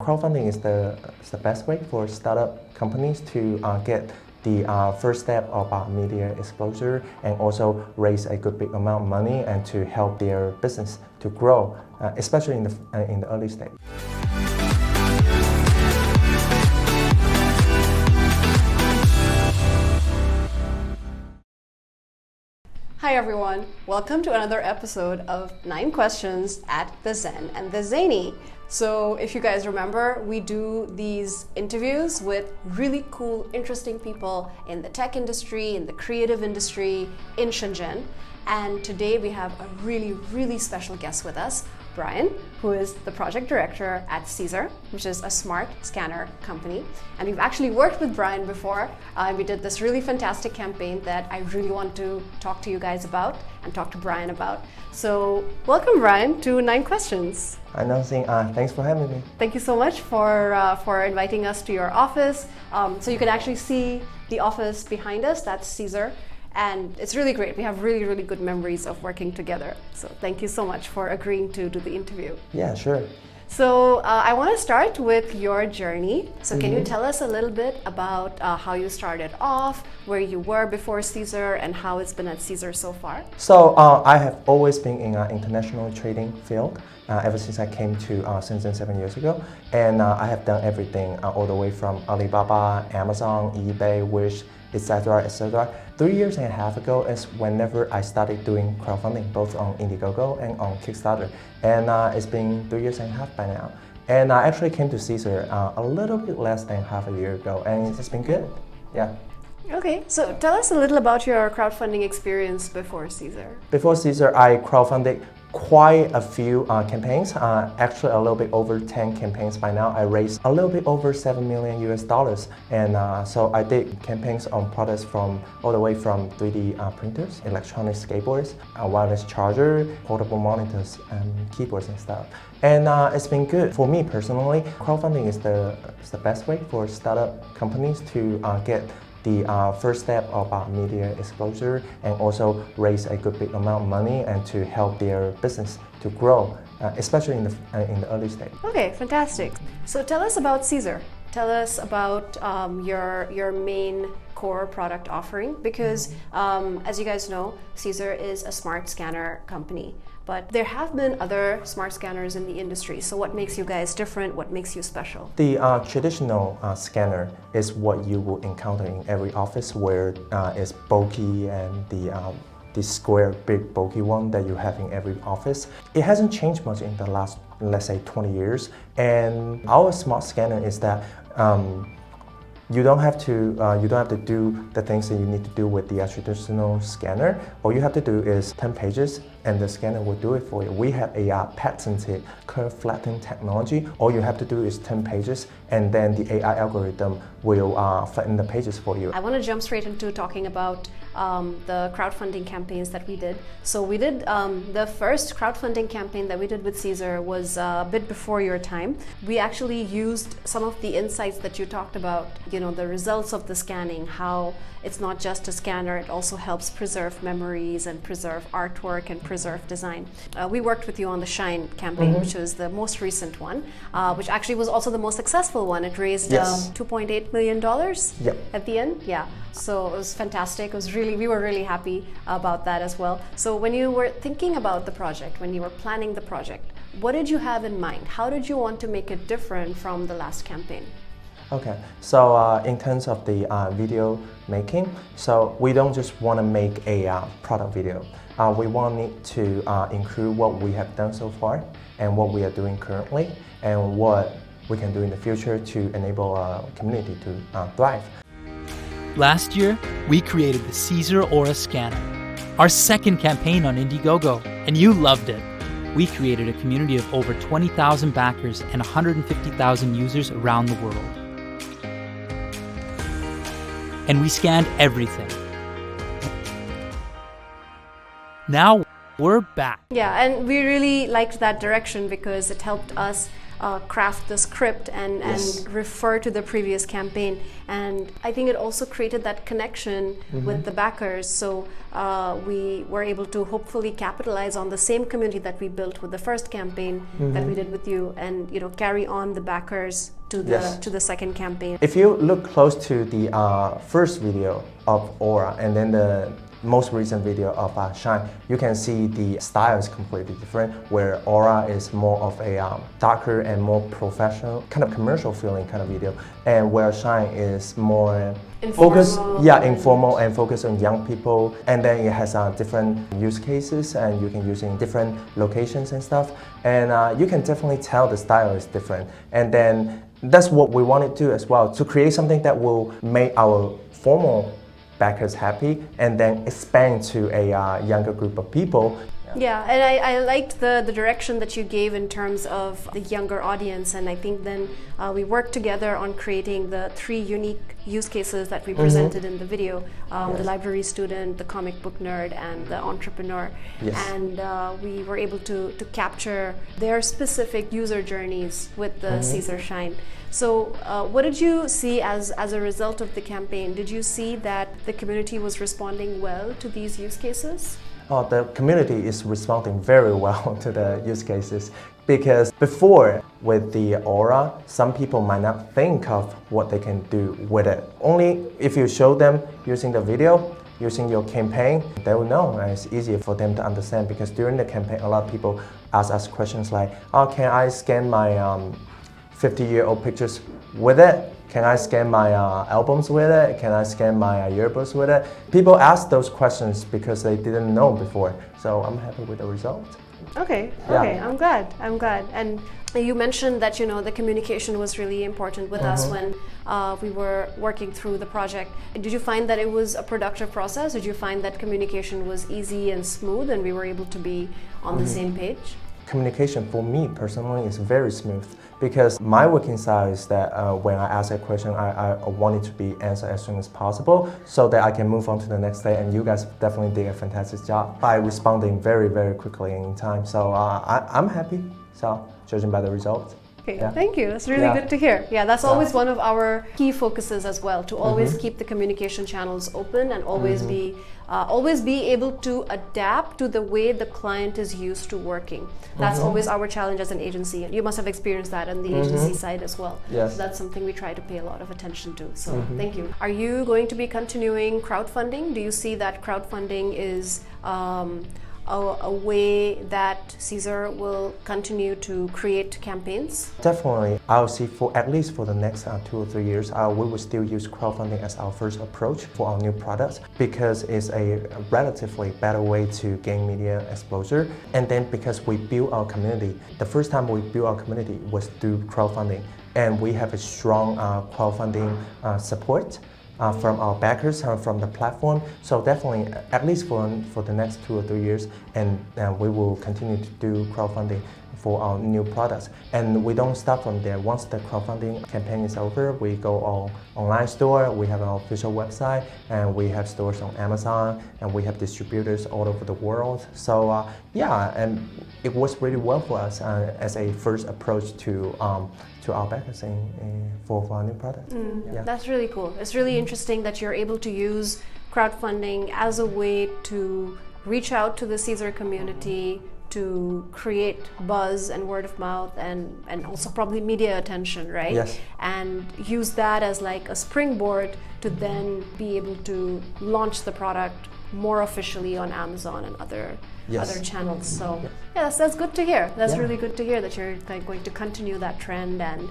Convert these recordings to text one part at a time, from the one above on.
Crowdfunding is the best way for startup companies to get the first step of media exposure and also raise a good big amount of money and to help their business to grow, especially in the early stage. Hi everyone, welcome to another episode of 9 Questions at the Zen and the Zany. So if you guys remember, we do these interviews with really cool, interesting people in the tech industry, in the creative industry, in Shenzhen. And today we have a really special guest with us, Brian, who is the project director at CZUR, which is a smart scanner company. And we've actually worked with Brian before. We did this really fantastic campaign that I really want to talk to you guys about and talk to Brian about. So welcome, Brian, to 9 Questions. Hi, Nancy. Thanks for having me. Thank you so much for inviting us to your office. So you can actually see the office behind us. That's CZUR. And it's really great. We have really good memories of working together. So thank you so much for agreeing to do the interview. Yeah, sure. So I want to start with your journey. So can you tell us a little bit about how you started off, where you were before CZUR, and how it's been at CZUR so far? So I have always been in international trading field ever since I came to Shenzhen 7 years ago. And I have done everything all the way from Alibaba, Amazon, eBay, Wish, etc., etc. 3.5 years ago is whenever I started doing crowdfunding, both on Indiegogo and on Kickstarter. And it's been 3.5 years by now. And I actually came to CZUR a little bit less than half a year ago, and it's been good. Yeah. Okay, so tell us a little about your crowdfunding experience before CZUR. Before CZUR, I crowdfunded quite a few campaigns, actually a little bit over 10 campaigns by now. I raised a little bit over $7 million US, and so I did campaigns on products from all the way from 3D printers, electronic skateboards, a wireless charger, portable monitors, and keyboards and stuff. And it's been good. For me personally, crowdfunding is the best way for startup companies to get the first step of media exposure and also raise a good big amount of money and to help their business to grow, especially in the early stage. Okay, fantastic. So tell us about CZUR. Tell us about your main core product offering, because as you guys know, CZUR is a smart scanner company. But there have been other smart scanners in the industry. So what makes you guys different? What makes you special? The traditional scanner is what you will encounter in every office, where it's bulky and the square, big, bulky one that you have in every office. It hasn't changed much in the last, let's say, 20 years. And our smart scanner is that you don't have to do the things that you need to do with the traditional scanner. All you have to do is 10 pages, and the scanner will do it for you. We have a patented curve flattening technology. All you have to do is 10 pages, and then the AI algorithm will flatten the pages for you. I want to jump straight into talking about the crowdfunding campaigns that we did. So we did the first crowdfunding campaign that we did with CZUR was a bit before your time. We actually used some of the insights that you talked about, you know, the results of the scanning, how it's not just a scanner, it also helps preserve memories and preserve artwork and preserve design. We worked with you on the Shine campaign, which was the most recent one, which actually was also the most successful one. It raised $2.8 million at the end. Yeah, so it was fantastic. It was we were really happy about that as well. So when you were thinking about the project, when you were planning the project, what did you have in mind? How did you want to make it different from the last campaign? Okay, so in terms of the video making, so we don't just want to make a product video. We want it to include what we have done so far and what we are doing currently and what we can do in the future to enable our community to thrive. Last year, we created the CZUR Aura Scanner, our second campaign on Indiegogo, and you loved it. We created a community of over 20,000 backers and 150,000 users around the world. And we scanned everything. Now we're back. Yeah, and we really liked that direction because it helped us craft the script and refer to the previous campaign. And I think it also created that connection with the backers. So we were able to hopefully capitalize on the same community that we built with the first campaign that we did with you, and carry on the backers to the second campaign. If you look close to the first video of Aura and then the most recent video of Shine, you can see the style is completely different, where Aura is more of a darker and more professional, kind of commercial feeling kind of video, and where Shine is more informal and focused on young people. And then it has different use cases, and you can use in different locations and stuff, and you can definitely tell the style is different. And then that's what we wanted to do as well, to create something that will make our formal backers happy and then expand to a younger group of people. Yeah, and I liked the direction that you gave in terms of the younger audience, and I think then we worked together on creating the 3 unique use cases that we presented in the video, the library student, the comic book nerd, and the entrepreneur. And we were able to capture their specific user journeys with the CZUR Shine. So what did you see as a result of the campaign? Did you see that the community was responding well to these use cases? The community is responding very well to the use cases, because before with the Aura, some people might not think of what they can do with it. Only if you show them using the video, using your campaign, they will know, and it's easier for them to understand. Because during the campaign, a lot of people ask us questions like, can I scan my 50-year-old pictures with it? Can I scan my albums with it? Can I scan my yearbooks with it? People ask those questions because they didn't know before. So I'm happy with the result. Okay, I'm glad. And you mentioned that the communication was really important with us when we were working through the project. Did you find that it was a productive process? Did you find that communication was easy and smooth and we were able to be on the same page? Communication for me personally is very smooth, because my working style is that when I ask a question, I want it to be answered as soon as possible so that I can move on to the next day. And you guys definitely did a fantastic job by responding very, very quickly in time. So I'm happy, so judging by the results. Okay, thank you. That's really good to hear. Yeah, that's always one of our key focuses as well, to always keep the communication channels open and always be able to adapt to the way the client is used to working. That's always our challenge as an agency. You must have experienced that on the agency side as well. Yes. So that's something we try to pay a lot of attention to. So thank you. Are you going to be continuing crowdfunding? Do you see that crowdfunding is a way that CZUR will continue to create campaigns? Definitely. I'll see at least for the next 2 or 3 years, we will still use crowdfunding as our first approach for our new products, because it's a relatively better way to gain media exposure. And then because we build our community, the first time we built our community was through crowdfunding, and we have a strong crowdfunding support from our backers, from the platform. So definitely, at least for the next 2 or 3 years, and we will continue to do crowdfunding for our new products. And we don't stop from there. Once the crowdfunding campaign is over, we go on online store, we have our official website, and we have stores on Amazon, and we have distributors all over the world. So and it works really well for us as a first approach to our backers for our new product. That's really cool. It's really interesting that you're able to use crowdfunding as a way to reach out to the CZUR community, to create buzz and word of mouth and also probably media attention, right? Yes. And use that as like a springboard to then be able to launch the product more officially on Amazon and other channels. So that's good to hear. That's really good to hear that you're going to continue that trend, and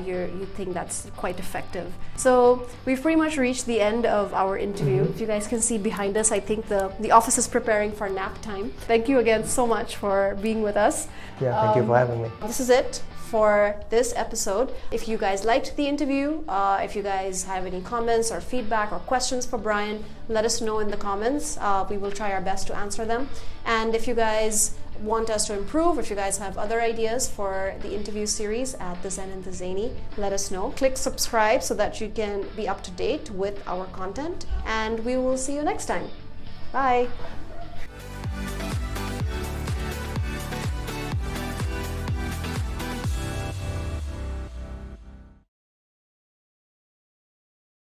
you think that's quite effective. So we've pretty much reached the end of our interview. If you guys can see behind us, I think the office is preparing for nap time. Thank you again so much for being with us. Yeah, thank you for having me. This is it for this episode. If you guys liked the interview, if you guys have any comments or feedback or questions for Brian, let us know in the comments. We will try our best to answer them. And if you guys want us to improve, if you guys have other ideas for the interview series at The Zen and the Zany, let us know. Click subscribe so that you can be up to date with our content, and we will see you next time. Bye.